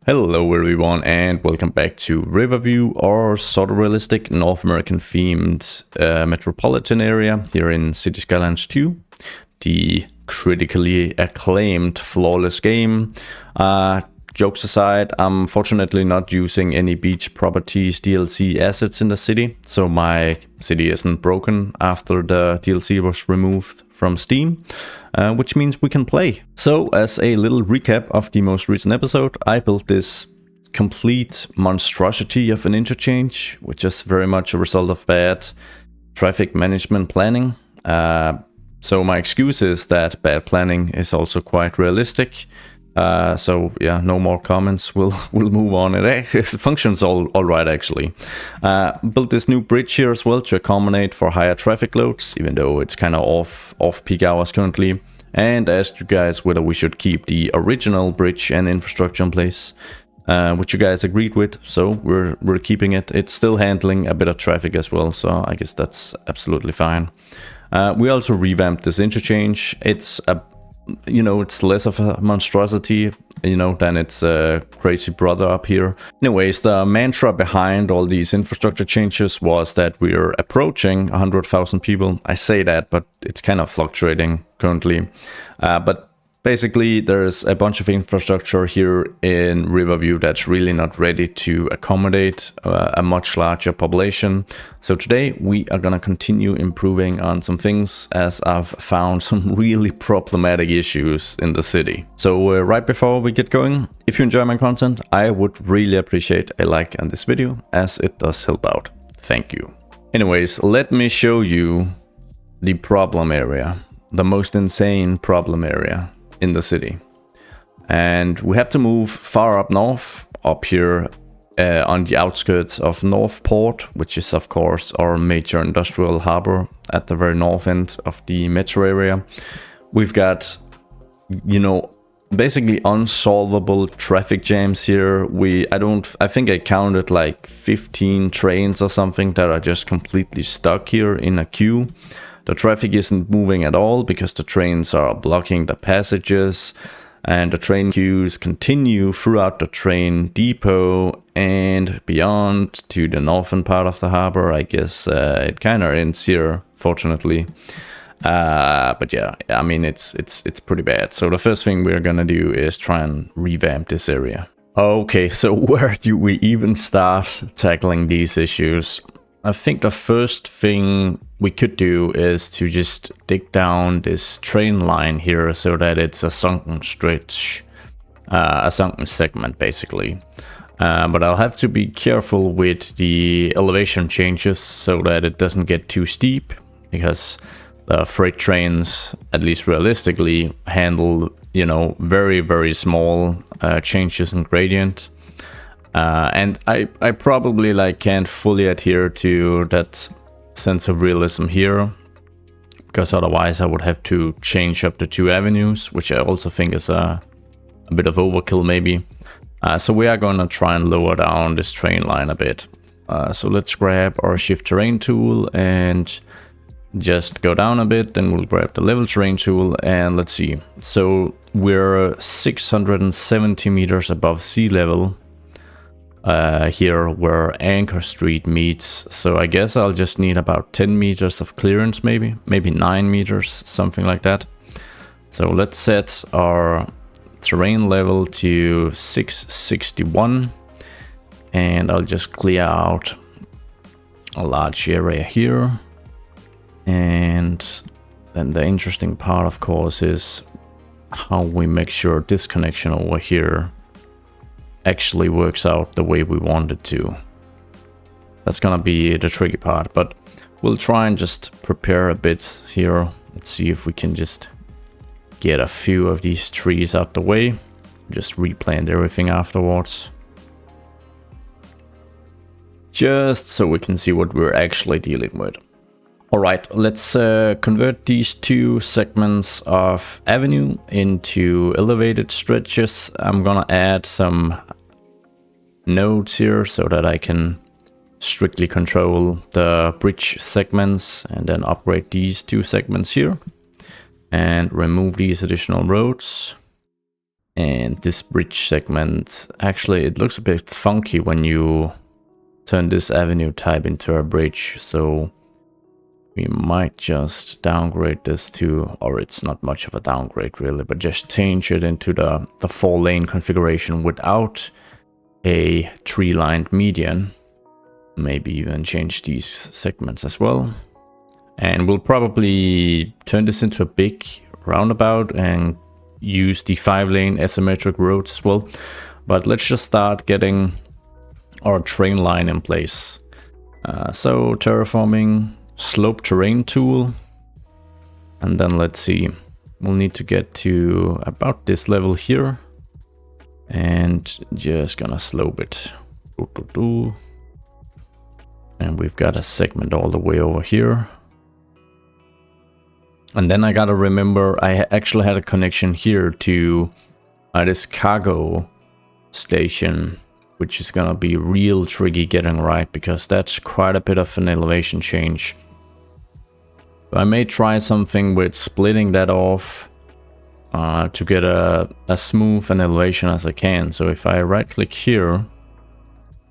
Hello everyone and welcome back to Riverview, our sort of realistic North American themed metropolitan area here in City Skylines 2. The critically acclaimed flawless game. Jokes aside, I'm fortunately not using any beach properties DLC assets in the city, so my city isn't broken after the DLC was removed from Steam, which means we can play. So as a little recap of the most recent episode, I built this complete monstrosity of an interchange, which is very much a result of bad traffic management planning. So my excuse is that bad planning is also quite realistic. So yeah, no more comments. We'll move on. It functions all right actually. Built this new bridge here as well to accommodate for higher traffic loads, even though it's kind of off peak hours currently. And asked you guys whether we should keep the original bridge and infrastructure in place, which you guys agreed with. So we're keeping it. It's still handling a bit of traffic as well, so I guess that's absolutely fine. We also revamped this interchange. It's it's less of a monstrosity, than its crazy brother up here. Anyways, the mantra behind all these infrastructure changes was that we're approaching 100,000 people. I say that, but it's kind of fluctuating currently. But basically, there's a bunch of infrastructure here in Riverview that's really not ready to accommodate a much larger population. So today we are gonna continue improving on some things, as I've found some really problematic issues in the city. So right before we get going, if you enjoy my content, I would really appreciate a like on this video, as it does help out. Thank you. Anyways, let me show you the problem area, the most insane problem area in the city. And we have to move far up north, up here on the outskirts of North Port, which is of course our major industrial harbor at the very north end of the metro area. We've got, basically unsolvable traffic jams here. I think I counted like 15 trains or something that are just completely stuck here in a queue. The traffic isn't moving at all because the trains are blocking the passages, and the train queues continue throughout the train depot and beyond to the northern part of the harbor. I guess it kind of ends here, fortunately. But yeah, I mean, it's pretty bad. So the first thing we're gonna do is try and revamp this area. Okay, so where do we even start tackling these issues? I think the first thing we could do is to just dig down this train line here so that it's a sunken stretch, a sunken segment basically. But I'll have to be careful with the elevation changes so that it doesn't get too steep, because the freight trains, at least realistically, handle, very, very small changes in gradient. And I probably can't fully adhere to that sense of realism here, because otherwise I would have to change up the two avenues, which I also think is a bit of overkill maybe. So we are going to try and lower down this train line a bit. So let's grab our shift terrain tool and just go down a bit, then we'll grab the level terrain tool and let's see. So we're 670 meters above sea level here where Anchor Street meets, so I guess I'll just need about 10 meters of clearance, maybe 9 meters, something like that. So let's set our terrain level to 661, and I'll just clear out a large area here. And then the interesting part, of course, is how we make sure this connection over here actually works out the way we want it to. That's gonna be the tricky part, but we'll try and just prepare a bit here. Let's see if we can just get a few of these trees out the way, just replant everything afterwards, just so we can see what we're actually dealing with. All right, let's convert these two segments of avenue into elevated stretches. I'm gonna add some nodes here so that I can strictly control the bridge segments, and then upgrade these two segments here and remove these additional roads. And this bridge segment, actually it looks a bit funky when you turn this avenue type into a bridge. So we might just downgrade this to, or it's not much of a downgrade really, but just change it into the 4-lane configuration without a tree-lined median. Maybe even change these segments as well. And we'll probably turn this into a big roundabout and use the 5-lane asymmetric roads as well. But let's just start getting our train line in place. So terraforming, slope terrain tool, and then let's see, we'll need to get to about this level here and just gonna slope it. And we've got a segment all the way over here. And then I gotta remember I actually had a connection here to this cargo station, which is gonna be real tricky getting right because that's quite a bit of an elevation change. I may try something with splitting that off to get a smooth an elevation as I can. So if I right click here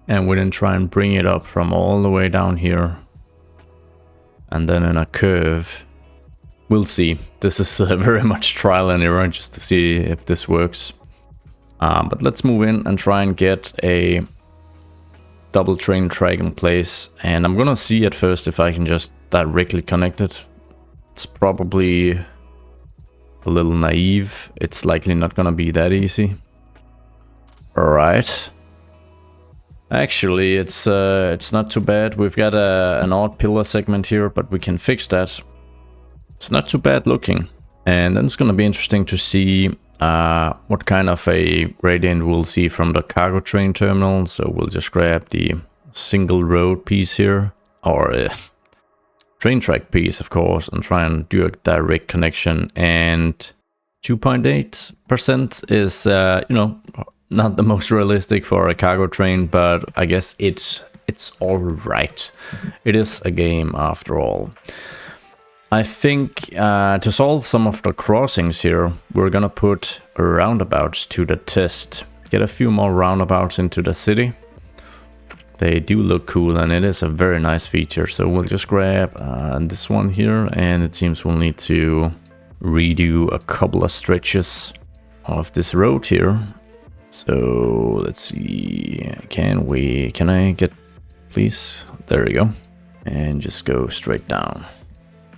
and we then try and bring it up from all the way down here and then in a curve, we'll see. This is very much trial and error just to see if this works. But let's move in and try and get a double train track in place. And I'm gonna see at first if I can just directly connect it. It's probably a little naive. It's likely not gonna be that easy. Alright. Actually, it's not too bad. We've got an odd pillar segment here, but we can fix that. It's not too bad looking. And then it's gonna be interesting to see what kind of a gradient we'll see from the cargo train terminal. So we'll just grab the single road piece here, or train track piece of course, and try and do a direct connection. And 2.8% is you know, not the most realistic for a cargo train, but I guess it's all right. It is a game after all. I think to solve some of the crossings here, we're gonna put roundabouts to the test. Get a few more roundabouts into the city. They do look cool and it is a very nice feature. So we'll just grab this one here, and it seems we'll need to redo a couple of stretches of this road here. So let's see, can I get, please? There we go. And just go straight down.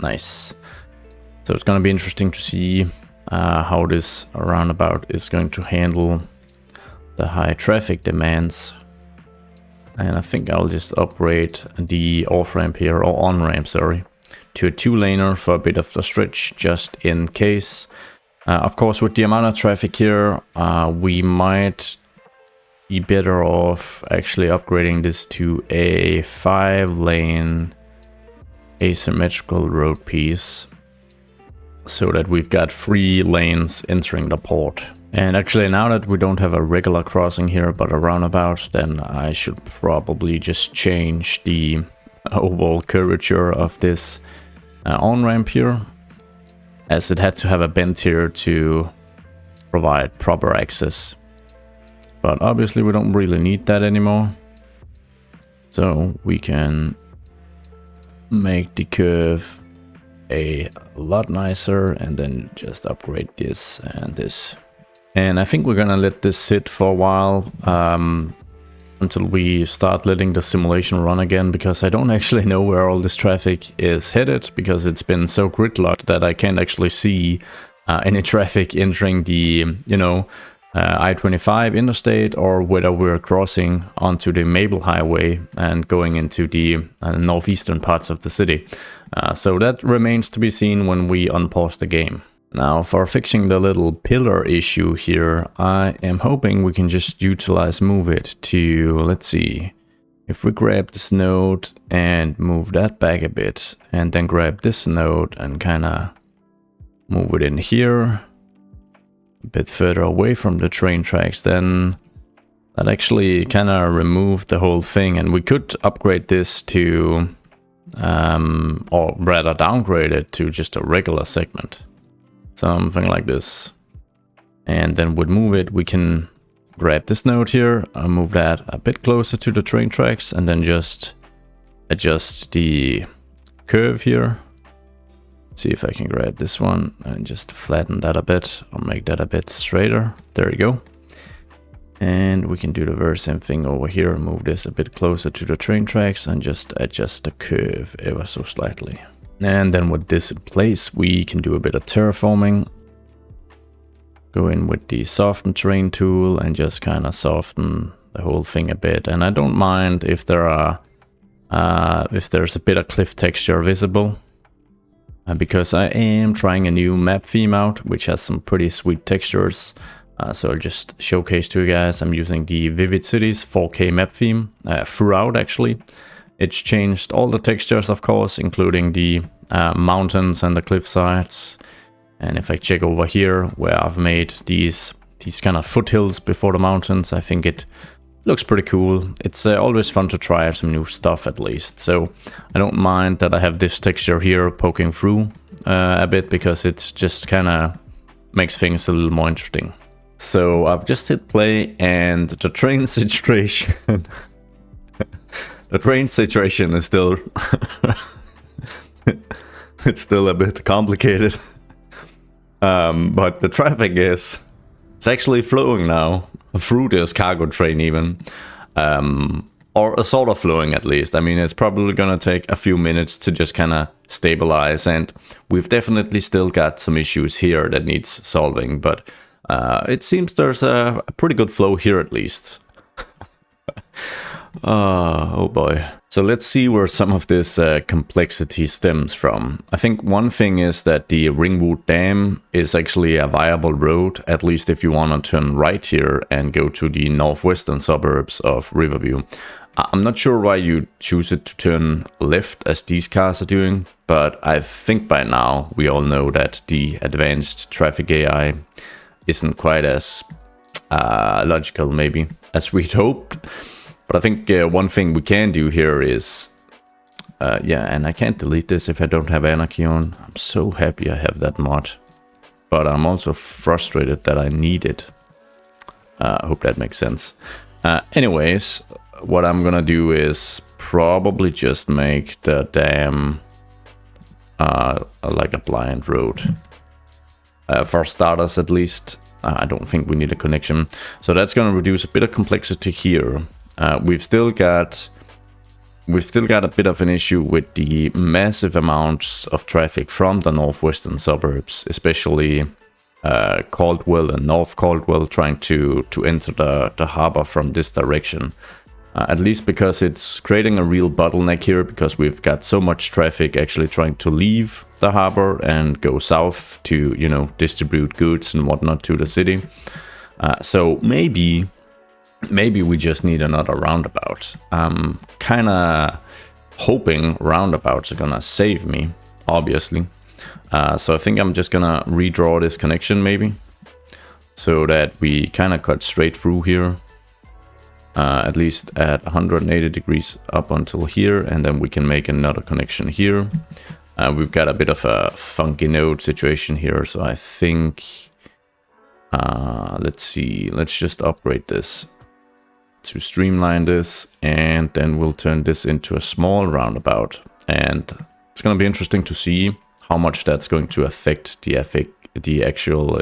Nice. So it's going to be interesting to see how this roundabout is going to handle the high traffic demands. And I think I'll just upgrade the off-ramp here, or on-ramp, sorry, to a 2-laner for a bit of a stretch, just in case. Of course, with the amount of traffic here, we might be better off actually upgrading this to a 5-lane asymmetrical road piece, so that we've got 3 lanes entering the port. And actually, now that we don't have a regular crossing here but a roundabout, then I should probably just change the overall curvature of this on-ramp here, as it had to have a bend here to provide proper access. But obviously we don't really need that anymore, so we can make the curve a lot nicer and then just upgrade this and this. And I think we're gonna let this sit for a while until we start letting the simulation run again, because I don't actually know where all this traffic is headed, because it's been so gridlocked that I can't actually see any traffic entering the, you know, I-25 interstate, or whether we're crossing onto the Maple Highway and going into the northeastern parts of the city. So that remains to be seen when we unpause the game. Now, for fixing the little pillar issue here, I am hoping we can just utilize move it to, let's see, if we grab this node and move that back a bit, and then grab this node and kind of move it in here, a bit further away from the train tracks, then that actually kind of removed the whole thing. And we could upgrade this to, or rather downgrade it to just a regular segment, something like this. And then we'd move it, we can grab this node here, move that a bit closer to the train tracks, and then just adjust the curve here. See if I can grab this one and just flatten that a bit. I'll make that a bit straighter. There you go. And we can do the very same thing over here. Move this a bit closer to the train tracks and just adjust the curve ever so slightly. And then with this in place, we can do a bit of terraforming. Go in with the soften terrain tool and just kind of soften the whole thing a bit. And I don't mind if there's a bit of cliff texture visible. Because I am trying a new map theme out, which has some pretty sweet textures. So I'll just showcase to you guys. I'm using the Vivid Cities 4K map theme throughout, actually. It's changed all the textures, of course, including the mountains and the cliff sides. And if I check over here, where I've made these kind of foothills before the mountains, I think it looks pretty cool. It's always fun to try some new stuff, at least. So I don't mind that I have this texture here poking through a bit, because it just kind of makes things a little more interesting. So I've just hit play, and the train situation the train situation is still it's still a bit complicated. But the traffic it's actually flowing now through this cargo train even, or a sort of flowing at least. I mean, it's probably gonna take a few minutes to just kind of stabilize, and we've definitely still got some issues here that needs solving, but it seems there's a pretty good flow here at least. Oh boy. So let's see where some of this complexity stems from. I think one thing is that the Ringwood Dam is actually a viable road, at least if you want to turn right here and go to the northwestern suburbs of Riverview. I'm not sure why you choose it to turn left as these cars are doing, but I think by now we all know that the advanced traffic AI isn't quite as logical maybe as we'd hoped. But I think one thing we can do here is, yeah, and I can't delete this if I don't have Anarchy on. I'm so happy I have that mod. But I'm also frustrated that I need it. I hope that makes sense. Anyways, what I'm gonna do is probably just make the dam like a blind road. For starters at least. I don't think we need a connection. So that's gonna reduce a bit of complexity here. We've still got a bit of an issue with the massive amounts of traffic from the northwestern suburbs, especially Caldwell and North Caldwell, trying to enter the harbor from this direction. At least because it's creating a real bottleneck here, because we've got so much traffic actually trying to leave the harbor and go south to, you know, distribute goods and whatnot to the city. So maybe we just need another roundabout. I'm kind of hoping roundabouts are gonna save me, obviously. So I think I'm just gonna redraw this connection maybe, so that we kind of cut straight through here, at least at 180 degrees up until here, and then we can make another connection here. We've got a bit of a funky node situation here, so I think, let's see, let's just upgrade this to streamline this, and then we'll turn this into a small roundabout. And it's going to be interesting to see how much that's going to affect the actual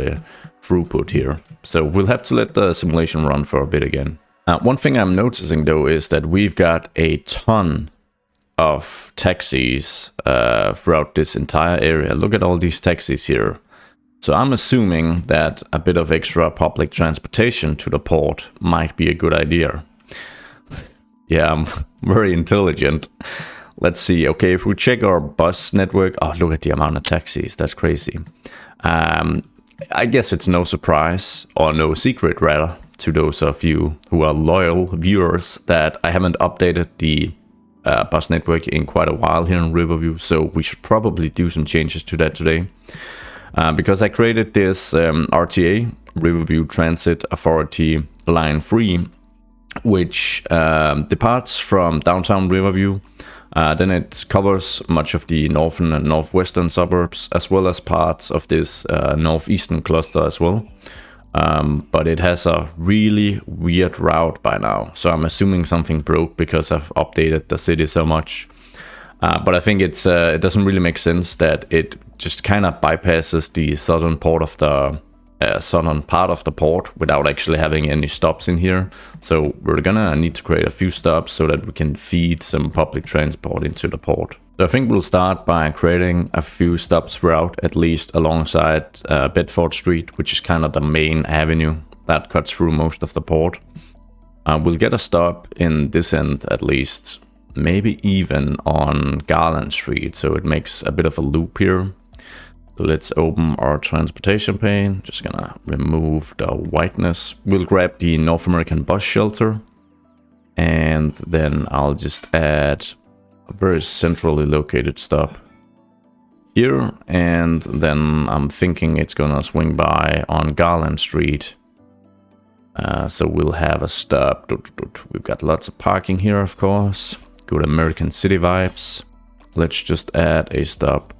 throughput here. So we'll have to let the simulation run for a bit again. One thing I'm noticing though is that we've got a ton of taxis throughout this entire area. Look at all these taxis here. So I'm assuming that a bit of extra public transportation to the port might be a good idea. Yeah, I'm very intelligent. Let's see. Okay, if we check our bus network, oh, look at the amount of taxis. That's crazy. I guess it's no surprise, or no secret rather, to those of you who are loyal viewers, that I haven't updated the bus network in quite a while here in Riverview. So we should probably do some changes to that today. Because I created this RTA, Riverview Transit Authority Line 3, which departs from downtown Riverview. Then it covers much of the northern and northwestern suburbs, as well as parts of this northeastern cluster as well. but it has a really weird route by now. So I'm assuming something broke because I've updated the city so much. But I think it doesn't really make sense that it just kind of bypasses the southern part of the port without actually having any stops in here. So we're gonna need to create a few stops so that we can feed some public transport into the port. So I think we'll start by creating a few stops throughout, at least alongside Bedford Street, which is kind of the main avenue that cuts through most of the port. We'll get a stop in this end at least, maybe even on Garland Street, so it makes a bit of a loop here. So let's open our transportation pane. Just gonna remove the whiteness. We'll grab the North American bus shelter, and then I'll just add a very centrally located stop here, and then I'm thinking it's gonna swing by on Garland Street. So we'll have a stop. We've got lots of parking here, of course. Good American city vibes. Let's just add a stop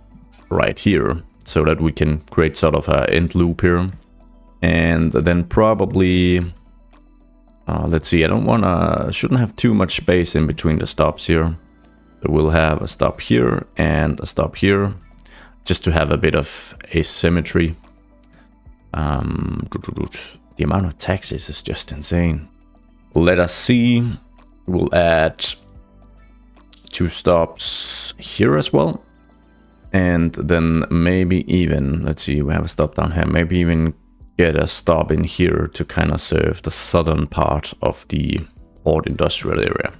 right here so that we can create sort of an end loop here. And then probably, let's see, shouldn't have too much space in between the stops here. So we'll have a stop here and a stop here, just to have a bit of asymmetry. The amount of taxis is just insane. Let us see. We'll add 2 stops here as well. And then maybe even, let's see, we have a stop down here. Maybe even get a stop in here to kind of serve the southern part of the port industrial area.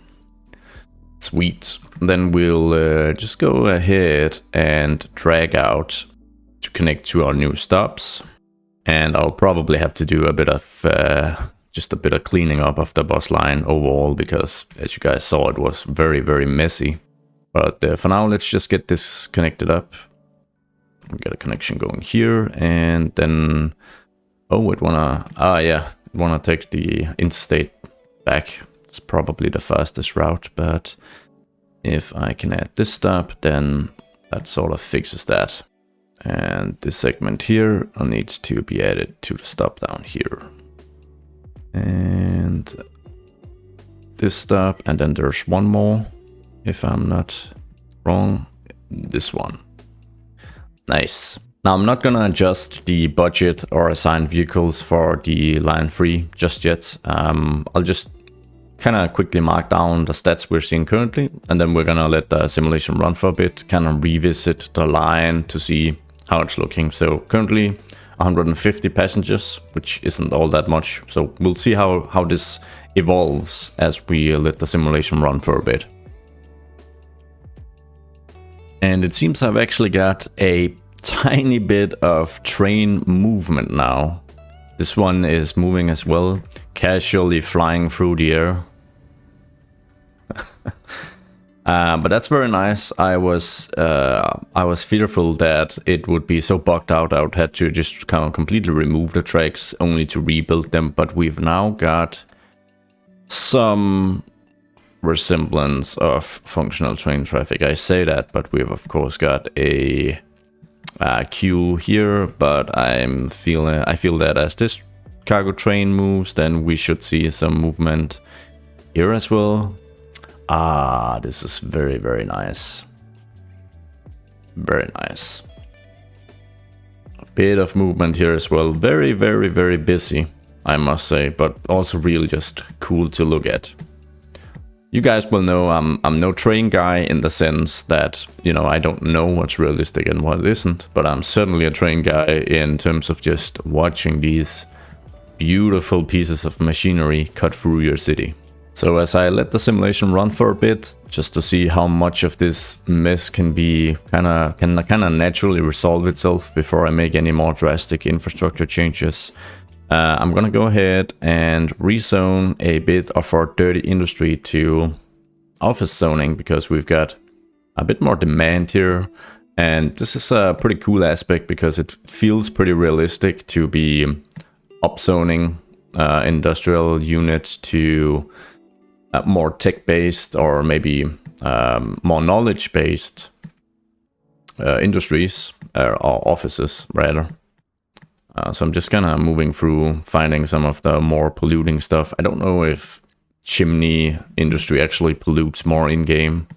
Sweet. Then we'll just go ahead and drag out to connect to our new stops. And I'll probably have to do a bit of just a bit of cleaning up of the bus line overall, because as you guys saw, it was very, very messy. But for now, let's just get this connected up. We get a connection going here, and then it wanna take the interstate back. It's probably the fastest route, but if I can add this stop, then that sort of fixes that. And this segment here needs to be added to the stop down here. And this stop, and then there's one more, if I'm not wrong, this one. Nice. Now I'm not gonna adjust the budget or assign vehicles for the line 3 just yet. I'll just kind of quickly mark down the stats we're seeing currently, and then we're gonna let the simulation run for a bit, kind of revisit the line to see how it's looking. So currently 150 passengers, which isn't all that much. So we'll see how this evolves as we let the simulation run for a bit. And it seems I've actually got a tiny bit of train movement now. This one is moving as well, casually flying through the air. But that's very nice. I was fearful that it would be so bugged out I would have to just kind of completely remove the tracks only to rebuild them. But we've now got some resemblance of functional train traffic. I say that, but we've of course got a queue here. But I feel that as this cargo train moves, then we should see some movement here as well. This is very, very nice. Very nice. A bit of movement here as well. Very, very, very busy, I must say, but also really just cool to look at. You guys will know I'm no train guy in the sense that, you know, I don't know what's realistic and what isn't, but I'm certainly a train guy in terms of just watching these beautiful pieces of machinery cut through your city. So as I let the simulation run for a bit, just to see how much of this mess can kind of naturally resolve itself before I make any more drastic infrastructure changes, I'm gonna go ahead and rezone a bit of our dirty industry to office zoning, because we've got a bit more demand here. And this is a pretty cool aspect because it feels pretty realistic to be upzoning industrial units to more tech-based or maybe more knowledge-based industries or offices rather. So I'm just kind of moving through, finding some of the more polluting stuff. I don't know if chimney industry actually pollutes more in-game,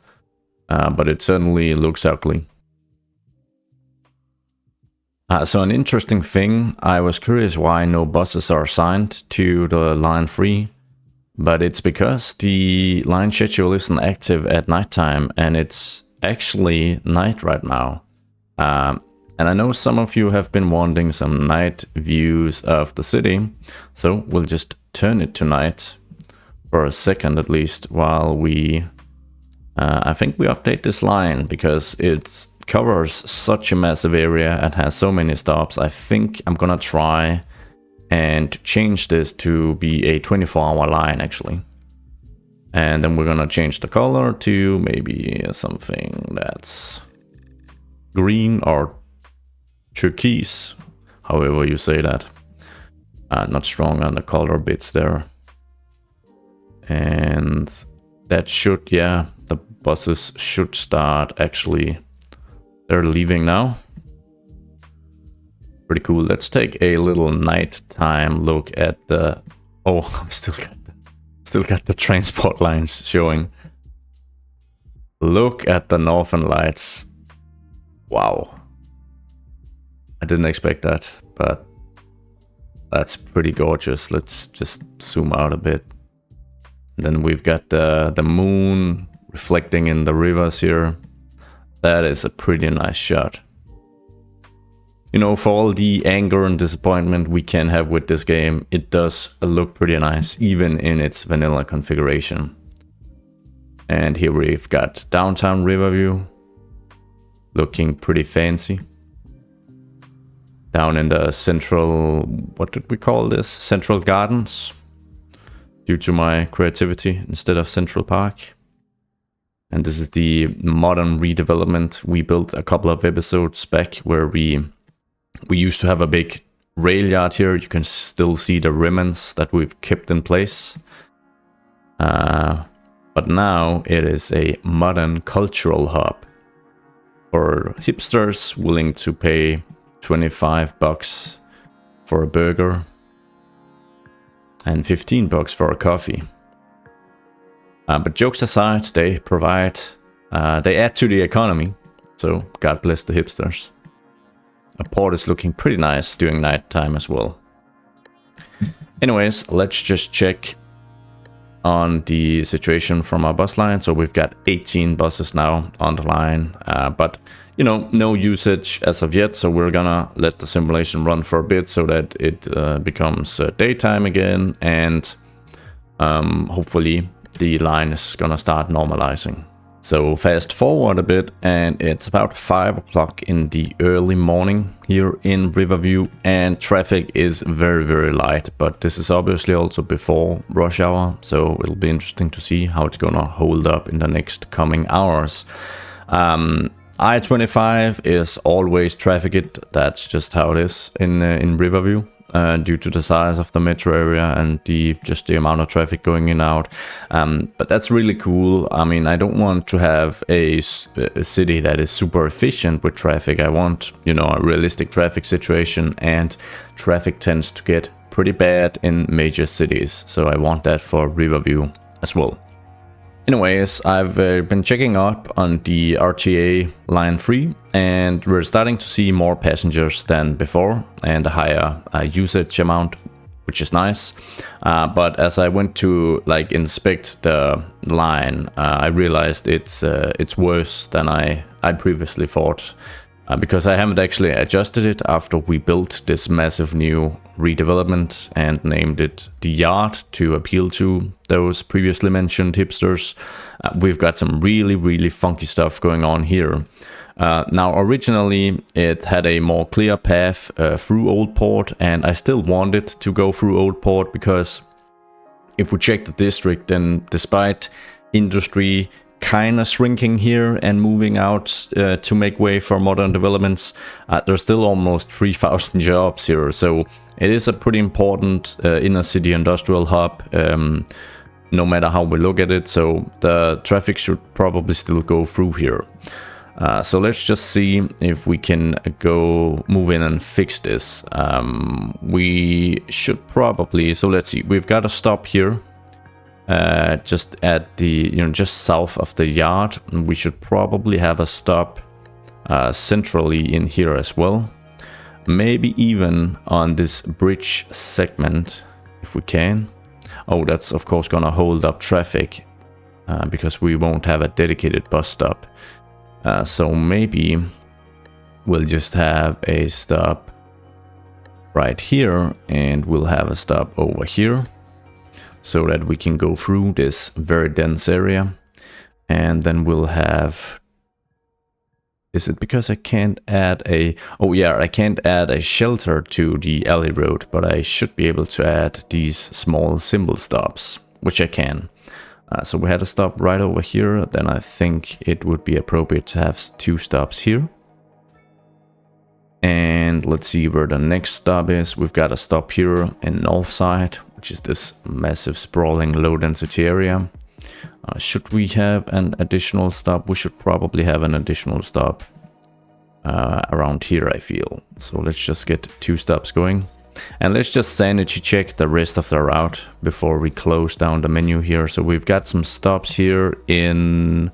but it certainly looks ugly. So an interesting thing, I was curious why no buses are assigned to the line 3, but it's because the line schedule isn't active at nighttime, and it's actually night right now. And I know some of you have been wanting some night views of the city, so we'll just turn it to night for a second at least while we... I think we update this line because it covers such a massive area and has so many stops. I think I'm gonna try and change this to be a 24-hour line actually. And then we're gonna change the color to maybe something that's green or turquoise, however you say that. Not strong on the color bits there. And that should, yeah, the buses should start actually. They're leaving now. Pretty cool. Let's take a little nighttime look at the... Oh, I've still got the transport lines showing. Look at the northern lights. Wow. I didn't expect that, but that's pretty gorgeous. Let's just zoom out a bit. And then we've got the moon reflecting in the rivers here. That is a pretty nice shot. You know, for all the anger and disappointment we can have with this game, it does look pretty nice, even in its vanilla configuration. And here we've got downtown Riverview, looking pretty fancy. Down in the central, what did we call this? Central Gardens, due to my creativity instead of Central Park. And this is the modern redevelopment we built a couple of episodes back, where we used to have a big rail yard here. You can still see the remnants that we've kept in place. But now it is a modern cultural hub for hipsters willing to pay $25 for a burger and $15 for a coffee. But jokes aside, they add to the economy, so God bless the hipsters. A port is looking pretty nice during nighttime as well. Anyways, let's just check on the situation from our bus line. So we've got 18 buses now on the line, but you know, no usage as of yet. So we're gonna let the simulation run for a bit so that it becomes daytime again, and hopefully the line is gonna start normalizing. So fast forward a bit, and it's about 5 o'clock in the early morning here in Riverview, and traffic is very, very light, but this is obviously also before rush hour, so it'll be interesting to see how it's gonna hold up in the next coming hours. I-25 is always trafficked. That's just how it is in Riverview. Due to the size of the metro area and just the amount of traffic going in and out. But that's really cool. I mean, I don't want to have a city that is super efficient with traffic. I want, you know, a realistic traffic situation, and traffic tends to get pretty bad in major cities. So I want that for Riverview as well. Anyways, I've been checking up on the RTA line 3, and we're starting to see more passengers than before and a higher usage amount, which is nice. But as I went to like inspect the line, I realized it's worse than I previously thought. Because I haven't actually adjusted it after we built this massive new redevelopment and named it The Yard to appeal to those previously mentioned hipsters. We've got some really, really funky stuff going on here. Now, originally, it had a more clear path through Old Port, and I still wanted to go through Old Port because if we check the district, then despite industry kind of shrinking here and moving out to make way for modern developments, there's still almost 3,000 jobs here, so it is a pretty important inner city industrial hub, no matter how we look at it, so the traffic should probably still go through here. So let's just see if we can go move in and fix this. We should probably, so let's see, we've got a stop here. Just at the, just south of the yard. We should probably have a stop centrally in here as well. Maybe even on this bridge segment, if we can. Oh, that's of course gonna hold up traffic because we won't have a dedicated bus stop. So maybe we'll just have a stop right here, and we'll have a stop over here, so that we can go through this very dense area. And then we'll have, is it because I can't add a, oh yeah, I can't add a shelter to the alley road, but I should be able to add these small symbol stops, which I can. So we had a stop right over here, then I think it would be appropriate to have 2 stops here. And let's see where the next stop is. We've got a stop here in North Side, which is this massive sprawling low density area. Should we have an additional stop? We should probably have an additional stop around here, I feel. So let's just get 2 stops going. And let's just sanity check the rest of the route before we close down the menu here. So we've got some stops here in,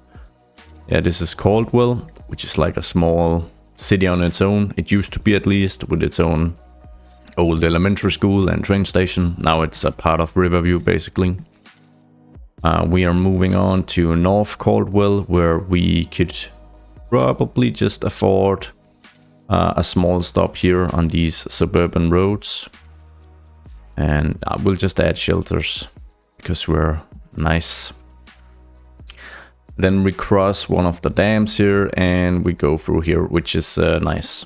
yeah, this is Caldwell, which is like a small city on its own. It used to be, at least, with its own old elementary school and train station. Now it's a part of Riverview, basically. We are moving on to North Caldwell, where we could probably just afford a small stop here on these suburban roads. And we'll just add shelters because we're nice. Then we cross one of the dams here and we go through here, which is nice.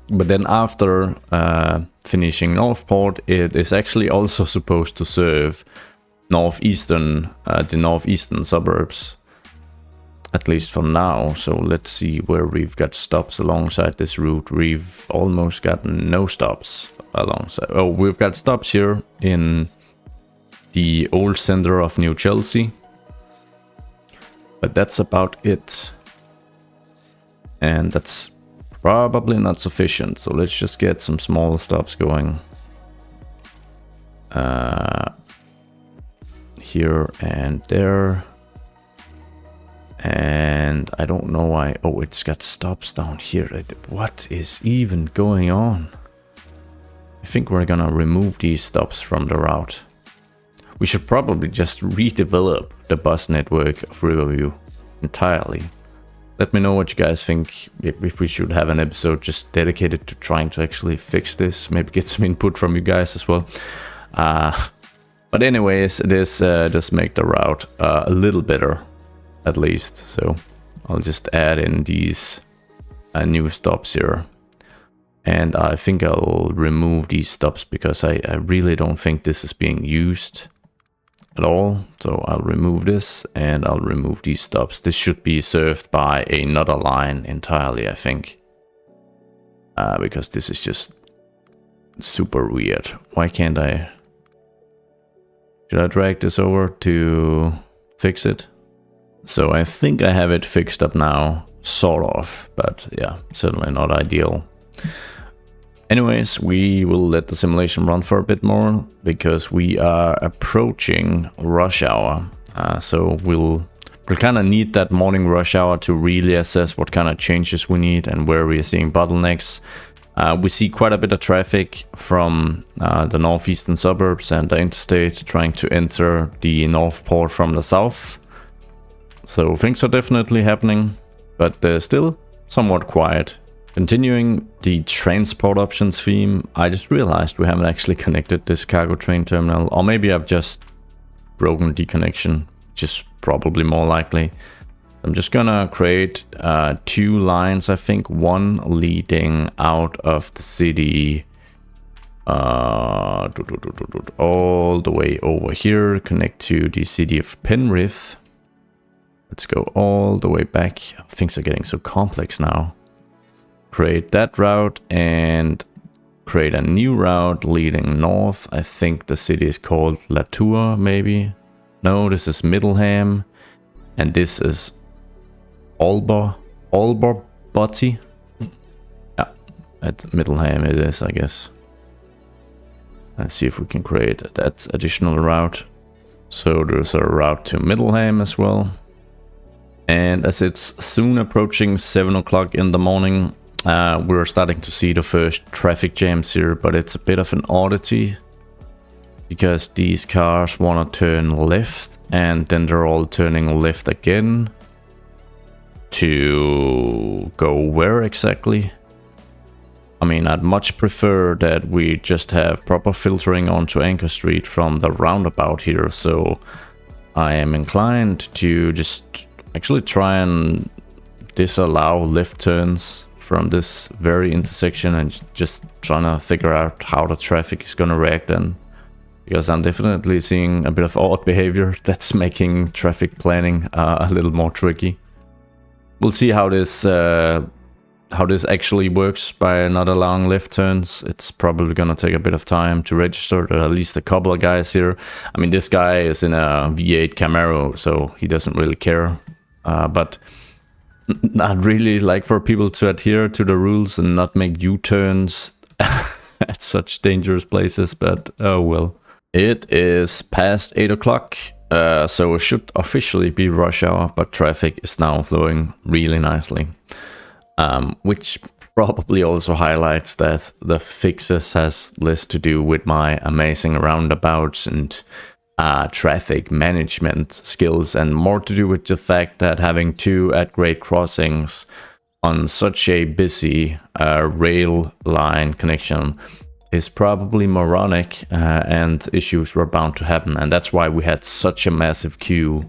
But then after finishing North Port, it is actually also supposed to serve the northeastern suburbs, at least for now. So let's see where we've got stops alongside this route. We've almost got no stops alongside. Oh, we've got stops here in the old center of New Chelsea, but that's about it. And that's probably not sufficient. So let's just get some small stops going. Here and there. And I don't know why. Oh, it's got stops down here. What is even going on? I think we're gonna remove these stops from the route. We should probably just redevelop the bus network of Riverview entirely. Let me know what you guys think, if we should have an episode just dedicated to trying to actually fix this. Maybe get some input from you guys as well. But anyways, this does make the route a little better, at least. So I'll just add in these new stops here. And I think I'll remove these stops because I really don't think this is being used at all. So I'll remove this and I'll remove these stops. This should be served by another line entirely, I think. Because this is just super weird. Why can't I? Should I drag this over to fix it? So I think I have it fixed up now, sort of, but yeah, certainly not ideal. Anyways, we will let the simulation run for a bit more because we are approaching rush hour. So we'll kind of need that morning rush hour to really assess what kind of changes we need and where we are seeing bottlenecks. We see quite a bit of traffic from the northeastern suburbs and the interstate trying to enter the North Port from the south. So things are definitely happening, but they're still somewhat quiet. Continuing the transport options theme, I just realized we haven't actually connected this cargo train terminal, or maybe I've just broken the connection, which is probably more likely. I'm just gonna create 2 lines, I think, one leading out of the city all the way over here, connect to the city of Penrith. Let's go all the way back. Things are getting so complex now. Create that route and create a new route leading north. I think the city is called Latour, maybe. No, this is Middleham. And this is Alba. Alborbotty. Yeah, at Middleham it is, I guess. Let's see if we can create that additional route. So there's a route to Middleham as well. And as it's soon approaching 7 o'clock in the morning, we're starting to see the first traffic jams here, but it's a bit of an oddity because these cars want to turn left and then they're all turning left again to go where exactly? I mean, I'd much prefer that we just have proper filtering onto Anchor Street from the roundabout here, so I am inclined to just actually try and disallow left turns from this very intersection and just trying to figure out how the traffic is going to react then. Because I'm definitely seeing a bit of odd behavior that's making traffic planning a little more tricky. We'll see how this actually works by not allowing left turns. It's probably going to take a bit of time to register, at least a couple of guys here. I mean, this guy is in a V8 Camaro, so he doesn't really care. But I'd really like for people to adhere to the rules and not make U-turns at such dangerous places, but oh well. It is past 8 o'clock, so it should officially be rush hour, but traffic is now flowing really nicely. Which probably also highlights that the fixes has less to do with my amazing roundabouts and traffic management skills and more to do with the fact that having 2 at-grade crossings on such a busy rail line connection is probably moronic, and issues were bound to happen, and that's why we had such a massive queue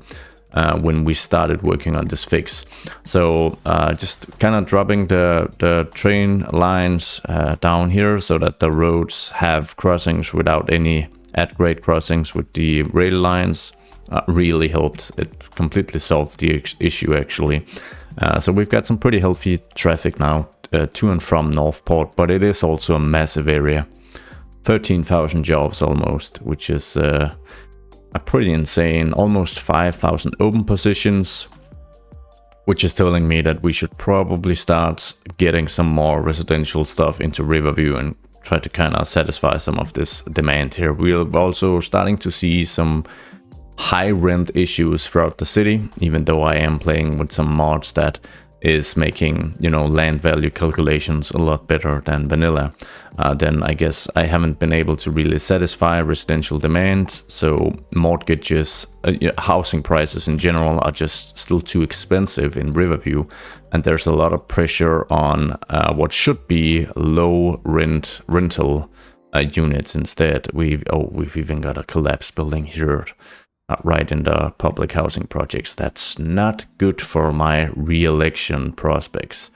when we started working on this fix. So just kind of dropping the train lines down here so that the roads have crossings without any at-grade crossings with the rail lines really helped. It completely solved the issue actually. So we've got some pretty healthy traffic now to and from North Port, but it is also a massive area. 13,000 jobs almost, which is a pretty insane. Almost 5,000 open positions, which is telling me that we should probably start getting some more residential stuff into Riverview and try to kind of satisfy some of this demand here. We're also starting to see some high rent issues throughout the city, even though I am playing with some mods that is making, you know, land value calculations a lot better than vanilla. Then I guess I haven't been able to really satisfy residential demand, so mortgages, housing prices in general are just still too expensive in Riverview, and there's a lot of pressure on what should be low rental units instead. We've even got a collapsed building here right in the public housing projects. That's not good for my re-election prospects.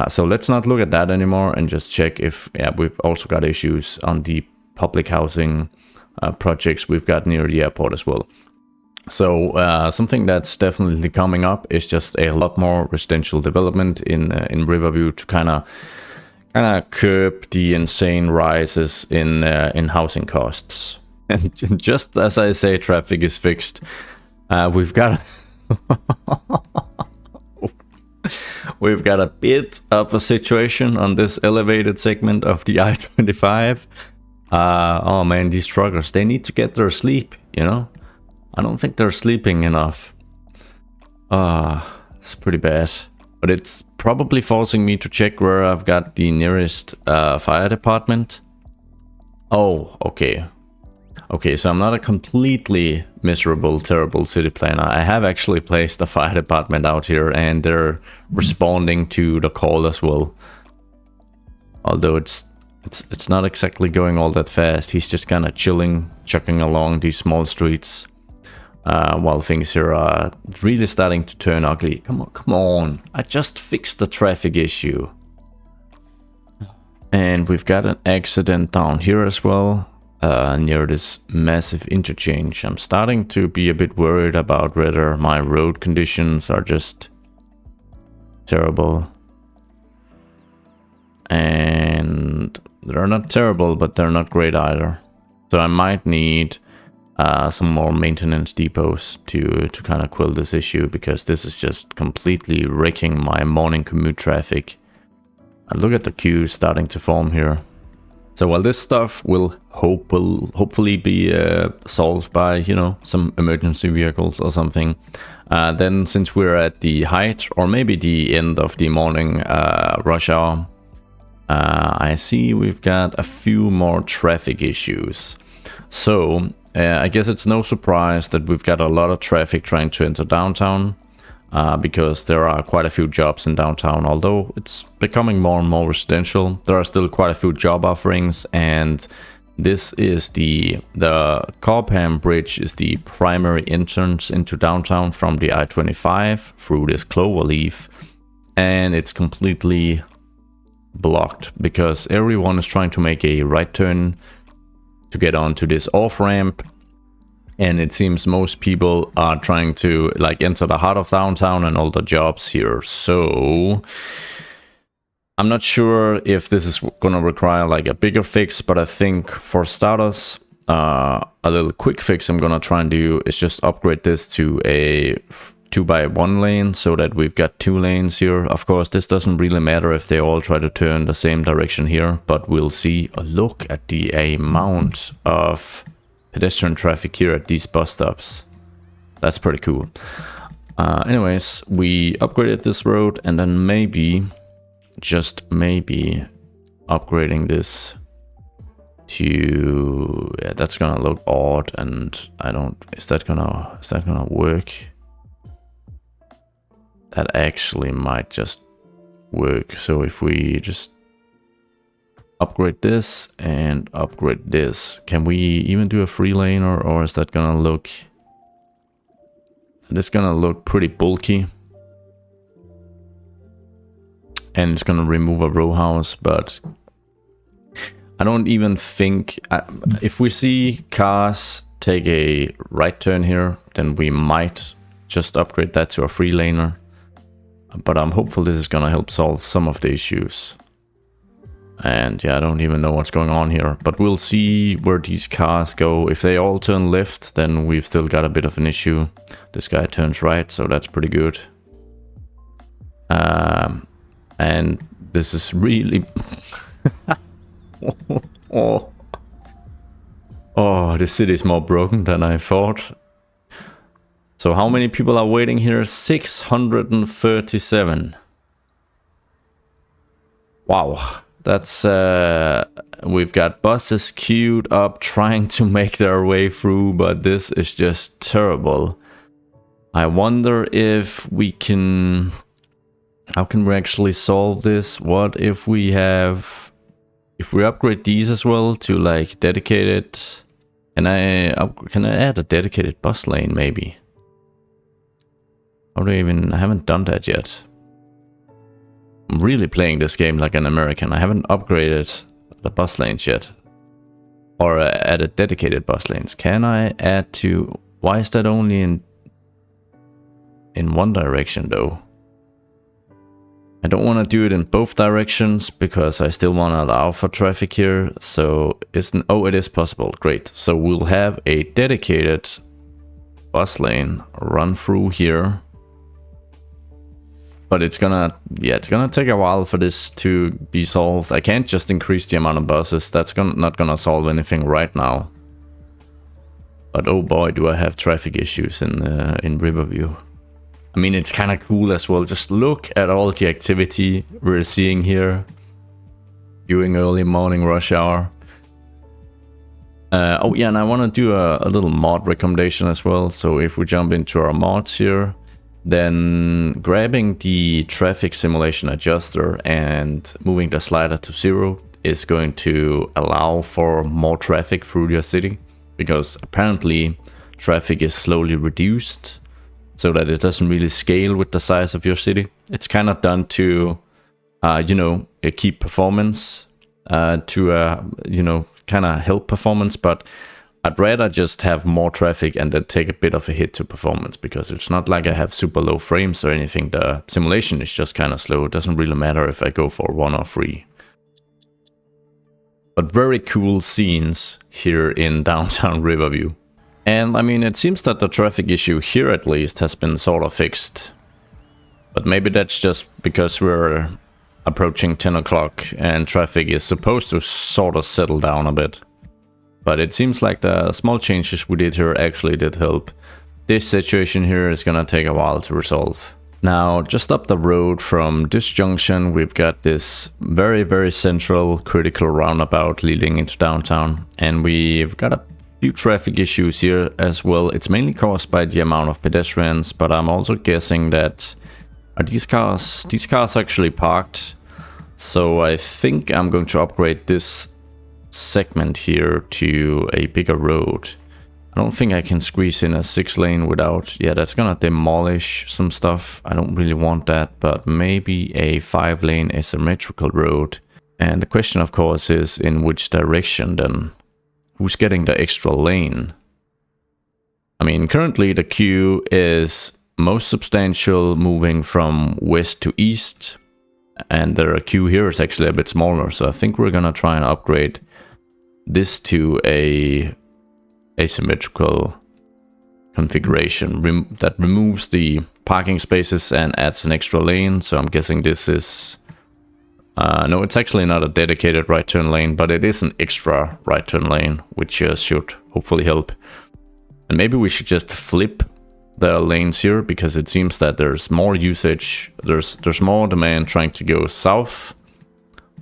So let's not look at that anymore and just check if we've also got issues on the public housing projects we've got near the airport as well. So something that's definitely coming up is just a lot more residential development in Riverview to kind of curb the insane rises in housing costs. And just as I say, traffic is fixed. We've got we've got a bit of a situation on this elevated segment of the I-25. Oh man, these truckers, they need to get their sleep, you know? I don't think they're sleeping enough. It's pretty bad. But it's probably forcing me to check where I've got the nearest fire department. Oh, okay. Okay, so I'm not a completely miserable, terrible city planner. I have actually placed a fire department out here and they're responding to the call as well. Although it's not exactly going all that fast. He's just kind of chilling, chugging along these small streets while things here are really starting to turn ugly. Come on. I just fixed the traffic issue. And we've got an accident down here as well. Near this massive interchange. I'm starting to be a bit worried about whether my road conditions are just terrible. And they're not terrible, but they're not great either. So I might need some more maintenance depots to kind of quell this issue, because this is just completely wrecking my morning commute traffic. And look at the queues starting to form here. So while this stuff will hopefully be solved by, you know, some emergency vehicles or something, then since we're at the height or maybe the end of the morning rush hour, I see we've got a few more traffic issues. So I guess it's no surprise that we've got a lot of traffic trying to enter downtown, because there are quite a few jobs in downtown. Although it's becoming more and more residential, there are still quite a few job offerings, and this is the Corpham Bridge is the primary entrance into downtown from the I-25 through this cloverleaf, and it's completely blocked because everyone is trying to make a right turn to get onto this off-ramp, and it seems most people are trying to like enter the heart of downtown and all the jobs here. So I'm not sure if this is gonna require like a bigger fix, but I think for starters, a little quick fix I'm gonna try and do is just upgrade this to a 2x1 lane so that we've got 2 lanes here. Of course, this doesn't really matter if they all try to turn the same direction here, but we'll see. Look at the amount of pedestrian traffic here at these bus stops. That's pretty cool. Anyways, we upgraded this road, and then maybe, just maybe, upgrading this to, yeah, that's gonna look odd, and I don't, is that gonna work? That actually might just work. So if we just upgrade this and upgrade this, can we even do a 3 lane, or is that gonna look, this gonna look pretty bulky, and it's gonna remove a row house. But I don't even think, if we see cars take a right turn here, then we might just upgrade that to a 3 laner. But I'm hopeful this is gonna help solve some of the issues. And yeah, I don't even know what's going on here, but we'll see where these cars go. If they all turn left, then we've still got a bit of an issue. This guy turns right, so that's pretty good. And this is really... oh, this city is more broken than I thought. So how many people are waiting here? 637. Wow. That's, we've got buses queued up trying to make their way through, but this is just terrible. I wonder if we can, how can we actually solve this? What if we have, if we upgrade these as well to like dedicated, can I add a dedicated bus lane maybe? How do I even, I haven't done that yet. I'm really playing this game like an American. I haven't upgraded the bus lanes yet. Or added dedicated bus lanes. Can I add to... Why is that only in one direction though? I don't want to do it in both directions because I still want to allow for traffic here. So isn't... Oh, it is possible. Great. So we'll have a dedicated bus lane run through here. But it's gonna, yeah, it's gonna take a while for this to be solved. I can't just increase the amount of buses. That's not gonna solve anything right now. But oh boy, do I have traffic issues in Riverview. I mean, it's kind of cool as well. Just look at all the activity we're seeing here during early morning rush hour. Oh yeah, and I want to do a little mod recommendation as well. So if we jump into our mods here, then grabbing the traffic simulation adjuster and moving the slider to 0 is going to allow for more traffic through your city, because apparently traffic is slowly reduced so that it doesn't really scale with the size of your city. It's kind of done to, you know, keep performance, to, you know, kind of help performance, but I'd rather just have more traffic and then take a bit of a hit to performance, because it's not like I have super low frames or anything. The simulation is just kind of slow. It doesn't really matter if I go for 1 or 3. But very cool scenes here in downtown Riverview. And I mean, it seems that the traffic issue here at least has been sort of fixed. But maybe that's just because we're approaching 10 o'clock and traffic is supposed to sort of settle down a bit. But it seems like the small changes we did here actually did help. This situation here is gonna take a while to resolve. Now, just up the road from this junction, we've got this very, very central critical roundabout leading into downtown. And we've got a few traffic issues here as well. It's mainly caused by the amount of pedestrians, but I'm also guessing that are these cars actually parked. So I think I'm going to upgrade this segment here to a bigger road. I don't think I can squeeze in a 6-lane without, yeah, that's gonna demolish some stuff. I don't really want that, but maybe a 5-lane asymmetrical road. And the question, of course, is in which direction then? Who's getting the extra lane? I mean, currently the queue is most substantial moving from west to east, and the queue here is actually a bit smaller, so I think we're gonna try and upgrade this to a asymmetrical configuration that removes the parking spaces and adds an extra lane. So I'm guessing this is no, it's actually not a dedicated right turn lane, but it is an extra right turn lane, which should hopefully help. And maybe we should just flip the lanes here, because it seems that there's more usage, there's more demand trying to go south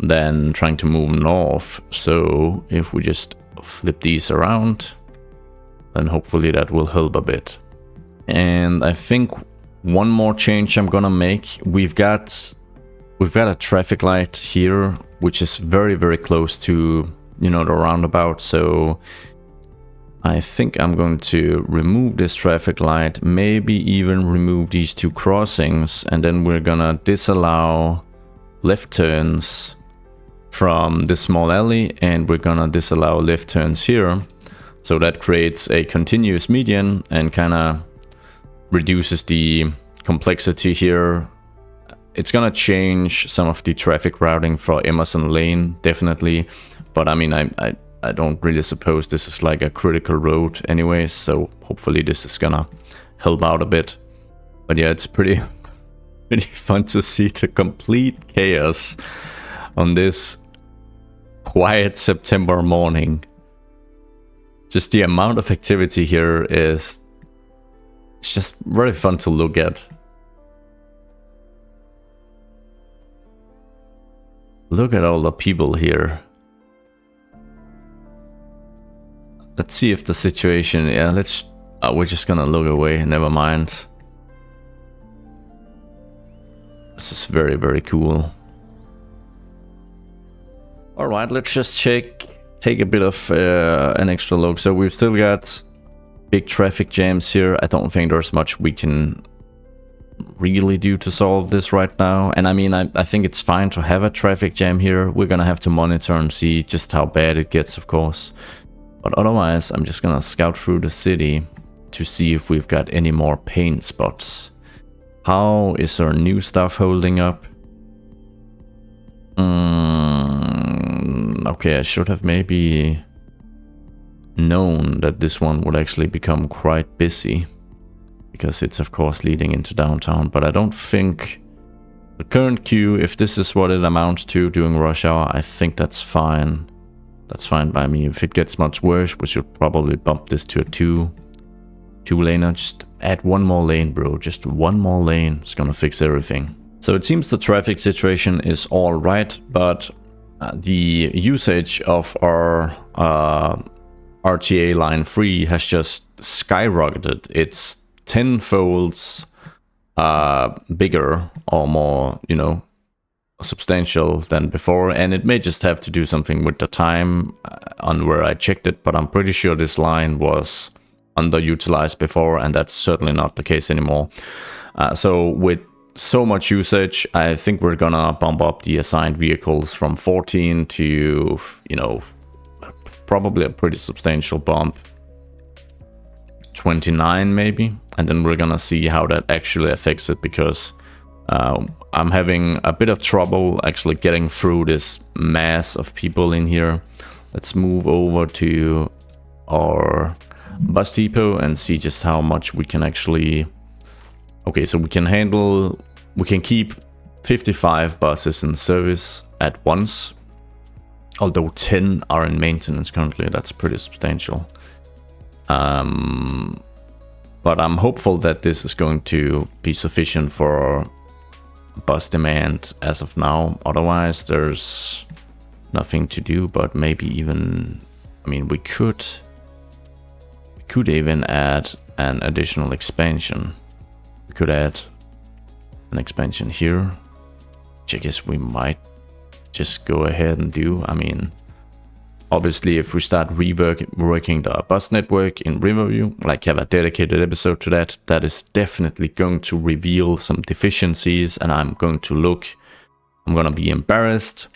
than trying to move north. So if we just flip these around, then hopefully that will help a bit. And I think one more change I'm gonna make, we've got a traffic light here, which is very, very close to, you know, the roundabout. So I think I'm going to remove this traffic light, maybe even remove these 2 crossings, and then we're gonna disallow left turns from this small alley, and we're gonna disallow left turns here. So that creates a continuous median and kind of reduces the complexity here. It's gonna change some of the traffic routing for Emerson Lane, definitely. But I mean, I don't really suppose this is like a critical road anyway, so hopefully this is gonna help out a bit. But yeah, it's pretty fun to see the complete chaos on this quiet September morning. Just the amount of activity here it's just very fun to look at. Look at all the people here. Let's see if the situation, yeah, we're just gonna look away, never mind. This is very, very cool. Alright, let's just take a bit of an extra look. So we've still got big traffic jams here. I don't think there's much we can really do to solve this right now. And I mean, I think it's fine to have a traffic jam here. We're gonna have to monitor and see just how bad it gets, of course. But otherwise, I'm just gonna scout through the city to see if we've got any more pain spots. How is our new stuff holding up? Okay, I should have maybe known that this one would actually become quite busy, because it's of course leading into downtown. But I don't think the current queue, if this is what it amounts to during rush hour, I think that's fine. That's fine by me. If it gets much worse, we should probably bump this to a two-laner. Just add one more lane, bro. Just one more lane. It's gonna fix everything. So it seems the traffic situation is all right, but the usage of our RTA line 3 has just skyrocketed. It's 10 folds bigger or more, you know, substantial than before, and it may just have to do something with the time on where I checked it, but I'm pretty sure this line was underutilized before, and that's certainly not the case anymore. So with so much usage, I think we're gonna bump up the assigned vehicles from 14 to, you know, probably a pretty substantial bump, 29 maybe, and then we're gonna see how that actually affects it, because I'm having a bit of trouble actually getting through this mass of people in here. Let's move over to our bus depot and see just how much we can actually... Okay, so we can keep 55 buses in service at once, although 10 are in maintenance currently. That's pretty substantial. But I'm hopeful that this is going to be sufficient for bus demand as of now. Otherwise, there's nothing to do, but maybe even... I mean, we could even add an additional expansion. We could add an expansion here, which I guess we might just go ahead and do. I mean, obviously, if we start reworking the bus network in Riverview, like have a dedicated episode to that, that is definitely going to reveal some deficiencies, and I'm going to be embarrassed,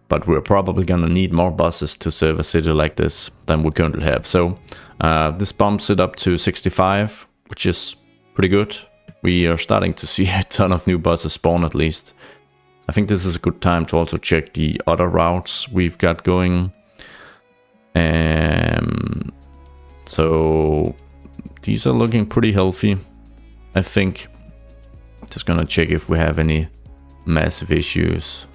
but we're probably going to need more buses to serve a city like this than we currently have. So this bumps it up to 65, which is pretty good. We are starting to see a ton of new buses spawn, at least. I think this is a good time to also check the other routes we've got going. So these are looking pretty healthy, I think. Just gonna check if we have any massive issues.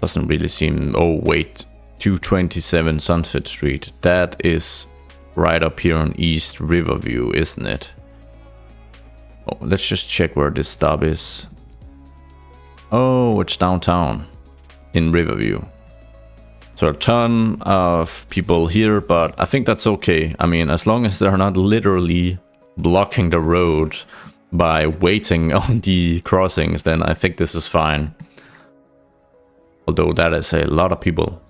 Doesn't really seem... Oh wait, 227 Sunset Street. That is right up here on East Riverview, isn't it? Oh, let's just check where this stop is. Oh, it's downtown in Riverview. So a ton of people here, but I think that's okay. I mean, as long as they're not literally blocking the road by waiting on the crossings, then I think this is fine. Although that is a lot of people.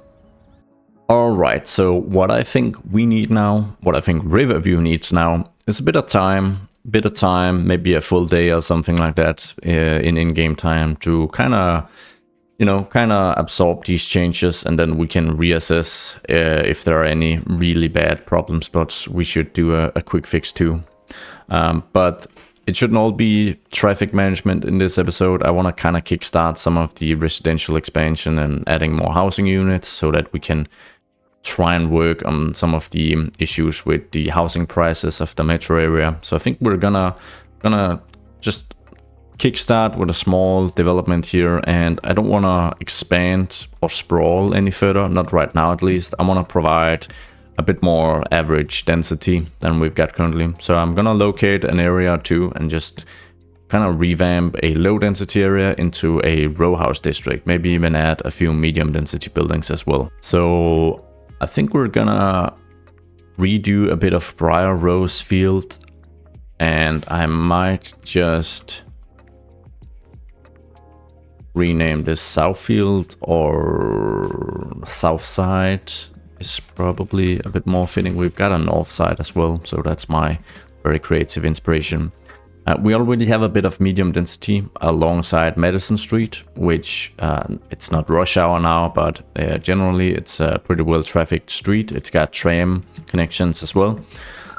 Alright, so what I think we need now, what I think Riverview needs now, is a bit of time, maybe a full day or something like that in-game time to kind of absorb these changes, and then we can reassess if there are any really bad problem spots. We should do a quick fix too. But it shouldn't all be traffic management in this episode. I want to kind of kickstart some of the residential expansion and adding more housing units so that we can try and work on some of the issues with the housing prices of the metro area. So I think we're gonna just kickstart with a small development here, and I don't want to expand or sprawl any further, not right now at least. I want to provide a bit more average density than we've got currently. So I'm gonna locate an area too and just kind of revamp a low density area into a row house district, maybe even add a few medium density buildings as well. So I think we're gonna redo a bit of Briar Rose Field, and I might just rename this Southfield, or Southside is probably a bit more fitting. We've got a North Side as well, so that's my very creative inspiration. We already have a bit of medium density alongside Madison Street, which it's not rush hour now, but generally it's a pretty well trafficked street. It's got tram connections as well.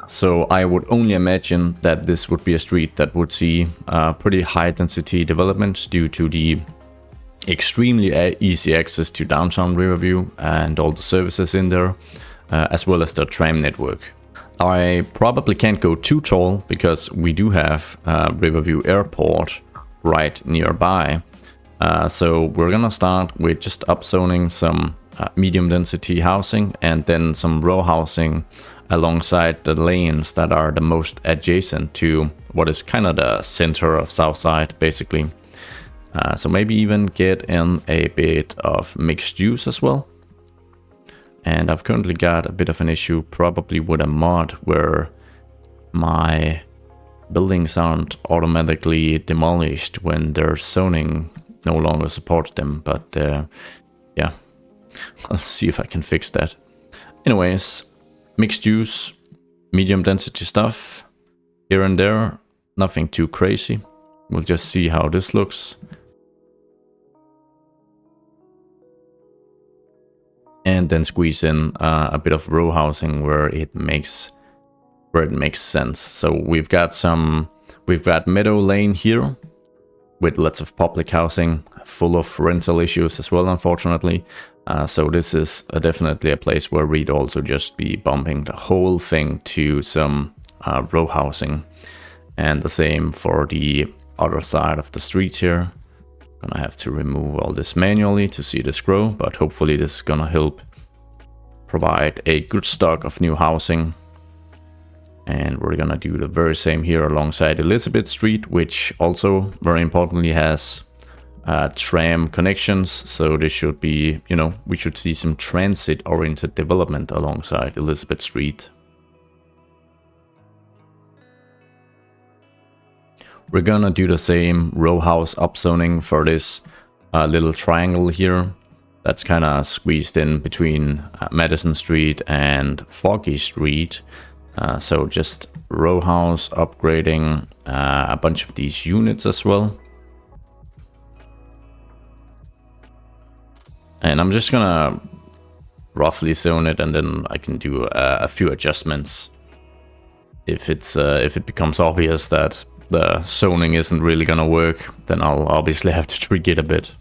So I would only imagine that this would be a street that would see pretty high density development due to the extremely easy access to downtown Riverview and all the services in there, as well as the tram network. I probably can't go too tall because we do have Riverview Airport right nearby. So we're gonna start with just upzoning some medium density housing and then some row housing alongside the lanes that are the most adjacent to what is kind of the center of Southside, basically. So maybe even get in a bit of mixed use as well. And I've currently got a bit of an issue probably with a mod where my buildings aren't automatically demolished when their zoning no longer supports them. But yeah, I'll see if I can fix that. Anyways, mixed use, medium density stuff here and there, nothing too crazy. We'll just see how this looks. And then squeeze in a bit of row housing where it makes sense. So we've got Meadow Lane here with lots of public housing, full of rental issues as well, unfortunately. So this is definitely a place where we'd also just be bumping the whole thing to some row housing. And the same for the other side of the street here. Gonna have to remove all this manually to see this grow, but hopefully this is gonna help provide a good stock of new housing. And we're gonna do the very same here alongside Elizabeth Street, which also very importantly has tram connections. So this should be, you know, we should see some transit oriented development alongside Elizabeth Street. We're gonna do the same row house upzoning for this little triangle here that's kind of squeezed in between Madison Street and Foggy Street. So just row house upgrading a bunch of these units as well. And I'm just gonna roughly zone it, and then I can do a few adjustments if it becomes obvious that the zoning isn't really gonna work. Then I'll obviously have to tweak it a bit.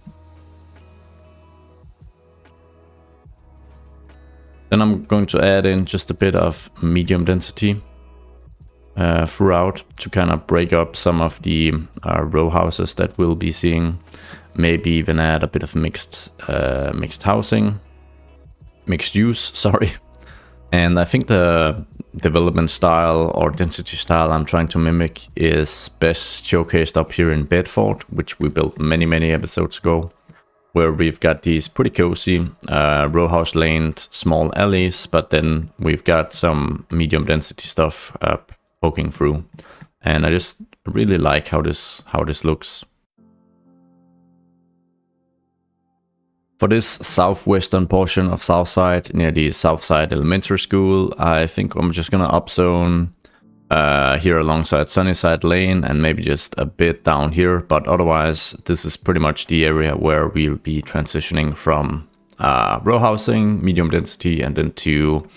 Then I'm going to add in just a bit of medium density throughout to kind of break up some of the row houses that we'll be seeing. Maybe even add a bit of mixed use, sorry. And I think the development style or density style I'm trying to mimic is best showcased up here in Bedford, which we built many episodes ago, where we've got these pretty cozy row house laned small alleys, but then we've got some medium density stuff poking through. And I just really like how this looks. For this southwestern portion of Southside, near the Southside Elementary School, I think I'm just gonna upzone here alongside Sunnyside Lane and maybe just a bit down here. But otherwise, this is pretty much the area where we'll be transitioning from row housing, medium density, and into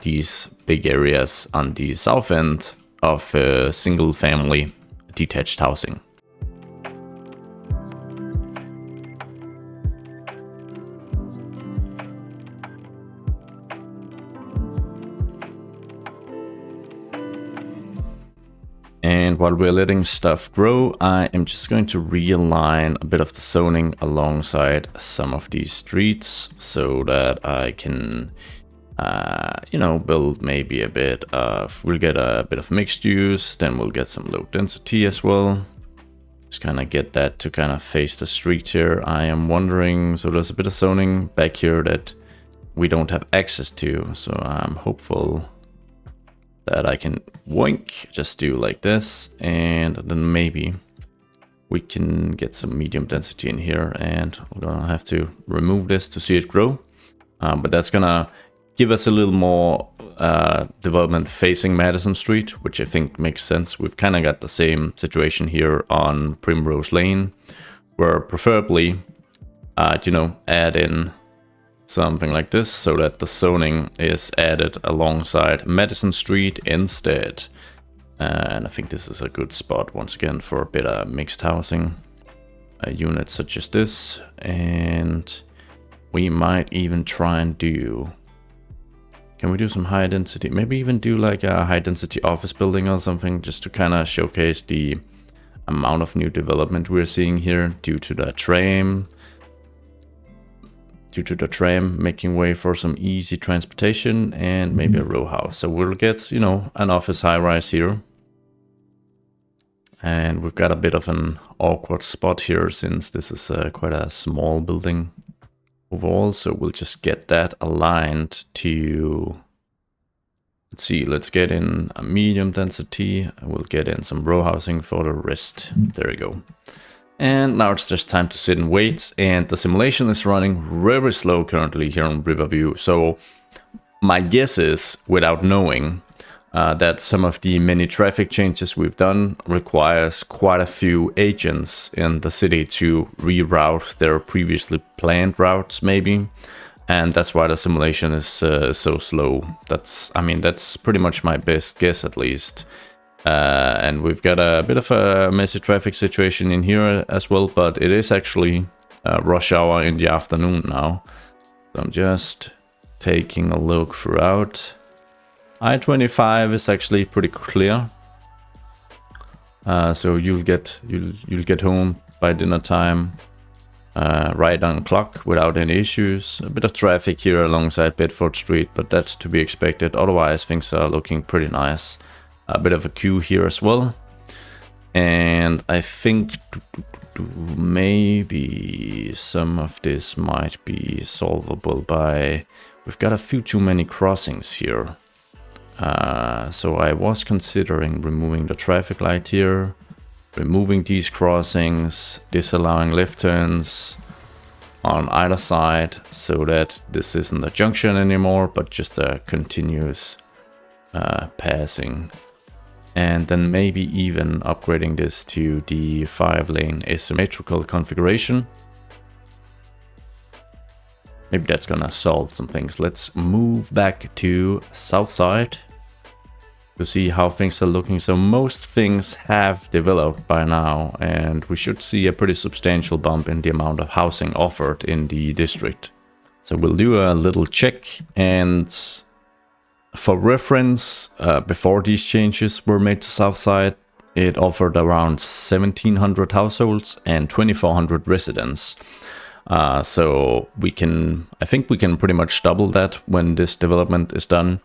these big areas on the south end of single family detached housing. And while we're letting stuff grow, I am just going to realign a bit of the zoning alongside some of these streets so that I can, you know, build maybe a bit of, we'll get a bit of mixed use, then we'll get some low density as well. Just kind of get that to kind of face the street here. I am wondering, so there's a bit of zoning back here that we don't have access to, so I'm hopeful that I can just do like this, and then maybe we can get some medium density in here, and we're gonna have to remove this to see it grow. But that's gonna give us a little more development facing Madison Street, which I think makes sense. We've kind of got the same situation here on Primrose Lane, where preferably, you know, add in something like this so that the zoning is added alongside Madison Street instead. And I think this is a good spot once again for a bit of mixed housing units such as this. And we might even try and do, can we do some high density, maybe even do like a high density office building or something, just to kind of showcase the amount of new development we're seeing here due to the tram. Making way for some easy transportation and maybe a row house. So we'll get, you know, an office high rise here. And we've got a bit of an awkward spot here since this is quite a small building overall. So we'll just get that aligned to, let's see, let's get in a medium density. We'll get in some row housing for the rest. There we go. And now it's just time to sit and wait, and the simulation is running very slow currently here on Riverview. So my guess is, without knowing, that some of the many traffic changes we've done requires quite a few agents in the city to reroute their previously planned routes maybe. And that's why the simulation is so slow. That's pretty much my best guess at least. And we've got a bit of a messy traffic situation in here as well, but it is actually rush hour in the afternoon now. So I'm just taking a look throughout. I-25 is actually pretty clear. So you'll get home by dinner time, right on clock without any issues. A bit of traffic here alongside Bedford Street, but that's to be expected. Otherwise, things are looking pretty nice. A bit of a queue here as well. And I think maybe some of this might be solvable by... We've got a few too many crossings here. So I was considering removing the traffic light here, removing these crossings, disallowing left turns on either side, so that this isn't a junction anymore, but just a continuous passing. And then maybe even upgrading this to the 5-lane asymmetrical configuration. Maybe that's gonna solve some things. Let's move back to south side to see how things are looking. So most things have developed by now, and we should see a pretty substantial bump in the amount of housing offered in the district. So we'll do a little check, and for reference, before these changes were made to Southside, it offered around 1,700 households and 2,400 residents. So I think we can pretty much double that when this development is done.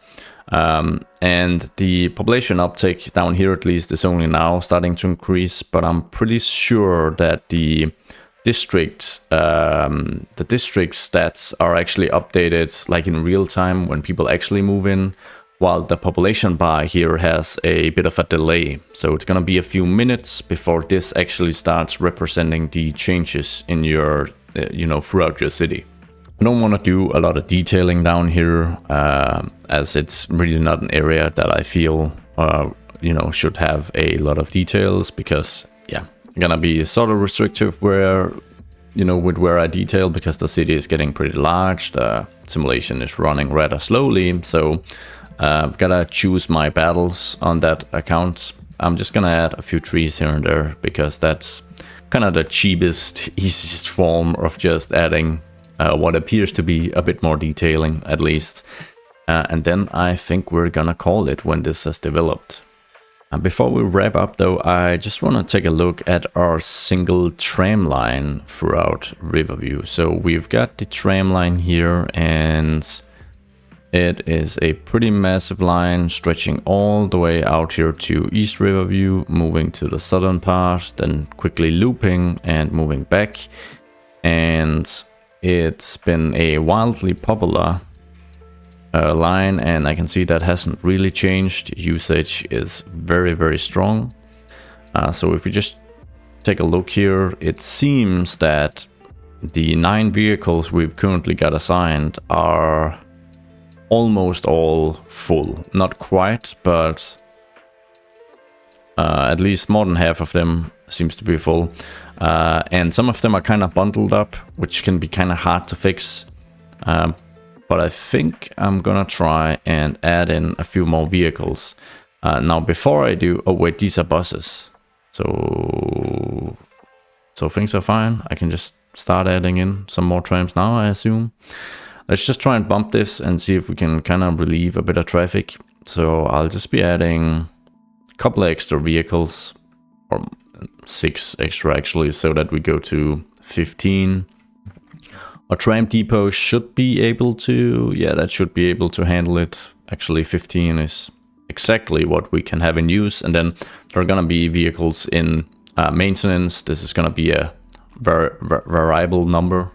And the population uptake down here at least is only now starting to increase, but I'm pretty sure that the district stats are actually updated like in real time when people actually move in, while the population bar here has a bit of a delay. So it's gonna be a few minutes before this actually starts representing the changes in your, throughout your city. I don't want to do a lot of detailing down here, as it's really not an area that I feel, should have a lot of details, because, yeah, I'm gonna be sort of restrictive with where I detail, because the city is getting pretty large, the simulation is running rather slowly, so I've gotta choose my battles on that account. I'm just gonna add a few trees here and there, because that's kind of the cheapest, easiest form of just adding what appears to be a bit more detailing, at least. And then I think we're gonna call it when this has developed. Before we wrap up though, I just want to take a look at our single tram line throughout Riverview. So we've got the tram line here, and it is a pretty massive line stretching all the way out here to East Riverview, moving to the southern part, then quickly looping and moving back. And it's been a wildly popular line, and I can see that hasn't really changed. Usage is very, very strong. So if we just take a look here, it seems that the 9 vehicles we've currently got assigned are almost all full. Not quite, but at least more than half of them seems to be full. And some of them are kind of bundled up, which can be kind of hard to fix. But I think I'm gonna try and add in a few more vehicles. Now, before I do... Oh, wait, these are buses. So things are fine. I can just start adding in some more trams now, I assume. Let's just try and bump this and see if we can kind of relieve a bit of traffic. So I'll just be adding a couple of extra vehicles, or 6 extra actually, so that we go to 15. Our tram depot should be able to, yeah, that should be able to handle it. Actually, 15 is exactly what we can have in use. And then there are gonna be vehicles in maintenance. This is gonna be a variable number.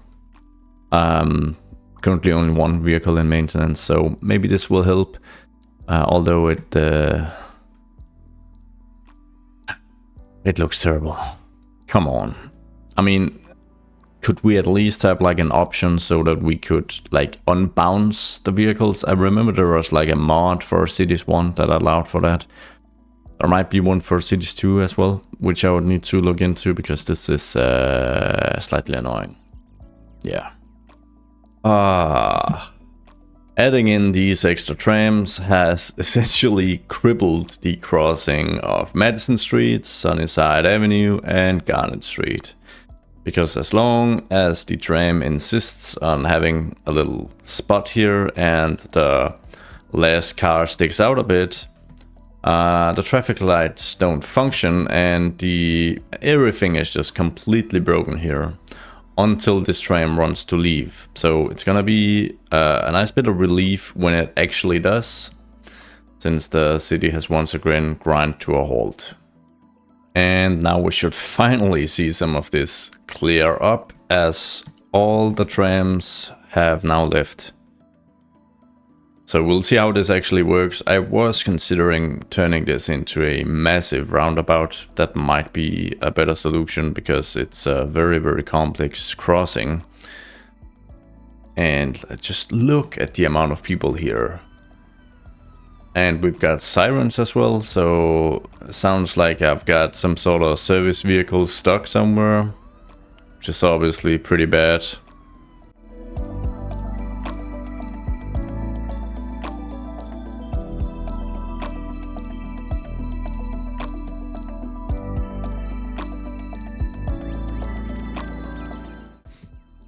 Currently only 1 vehicle in maintenance, so maybe this will help. Although it looks terrible. Come on. I mean, could we at least have like an option so that we could like unbounce the vehicles? I remember there was like a mod for Cities 1 that allowed for that. There might be one for Cities 2 as well, which I would need to look into, because this is slightly annoying. Yeah. Adding in these extra trams has essentially crippled the crossing of Madison Street, Sunnyside Avenue, and Garnet Street. Because as long as the tram insists on having a little spot here and the last car sticks out a bit, the traffic lights don't function and everything is just completely broken here until this tram runs to leave. So it's gonna be a nice bit of relief when it actually does, since the city has once again ground to a halt. And now we should finally see some of this clear up, as all the trams have now left. So we'll see how this actually works. I was considering turning this into a massive roundabout. That might be a better solution because it's a very, very complex crossing. And just look at the amount of people here. And we've got sirens as well, so it sounds like I've got some sort of service vehicle stuck somewhere, which is obviously pretty bad.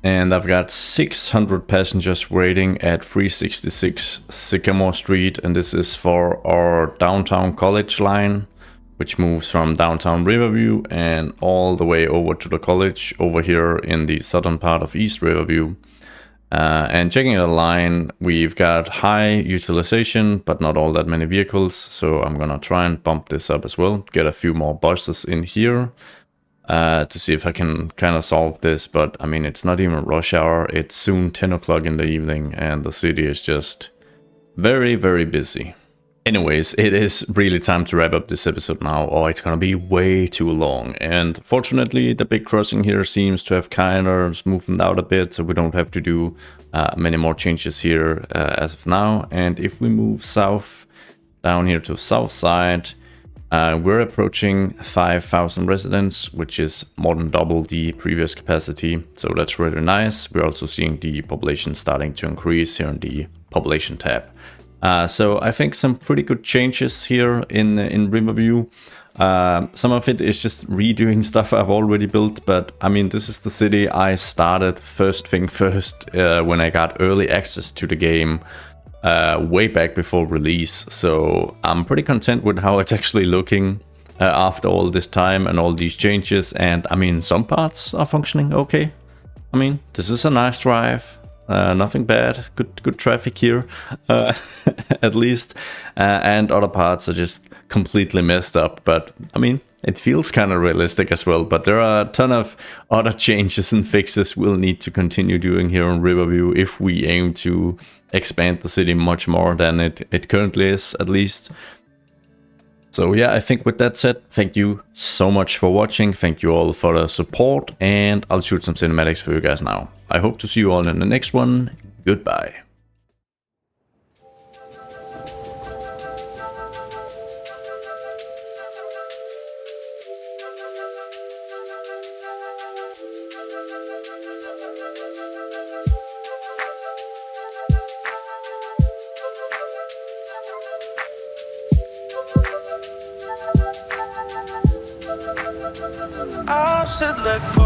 And I've got 600 passengers waiting at 366 Sycamore Street, and this is for our downtown college line, which moves from downtown Riverview and all the way over to the college over here in the southern part of East Riverview. And checking the line, we've got high utilization, but not all that many vehicles, so I'm gonna try and bump this up as well, get a few more buses in here. To see if I can kind of solve this, but I mean, it's not even rush hour, it's soon 10 o'clock in the evening and the city is just very, very busy. Anyways, it is really time to wrap up this episode now, or it's gonna be way too long. And fortunately, the big crossing here seems to have kind of smoothed out a bit, so we don't have to do many more changes here as of now. And if we move south, down here to the south side, we're approaching 5,000 residents, which is more than double the previous capacity. So that's really nice. We're also seeing the population starting to increase here in the population tab. So I think some pretty good changes here in Riverview. Some of it is just redoing stuff I've already built, but I mean, this is the city I started first thing first when I got early access to the game. Way back before release, so I'm pretty content with how it's actually looking after all this time and all these changes. And I mean, some parts are functioning okay. I mean, this is a nice drive, nothing bad, good traffic here, at least. And other parts are just completely messed up, but I mean, it feels kind of realistic as well. But there are a ton of other changes and fixes we'll need to continue doing here in Riverview if we aim to expand the city much more than it currently is, at least. So yeah, I think with that said, thank you so much for watching. Thank you all for the support, and I'll shoot some cinematics for you guys now. I hope to see you all in the next one. Goodbye. I should let go.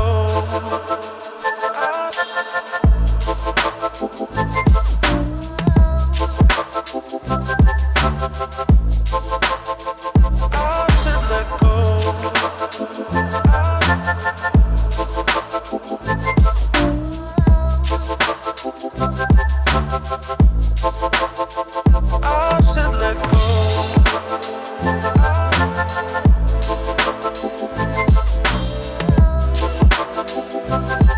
I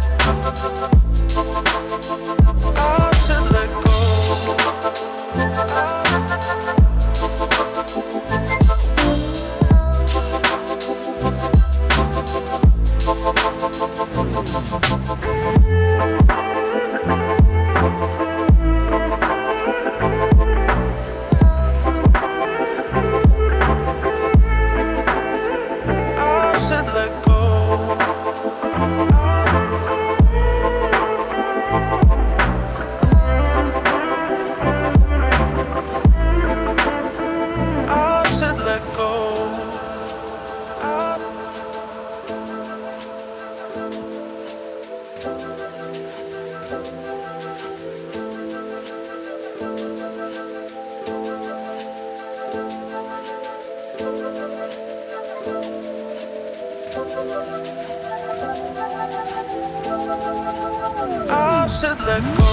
I should let go.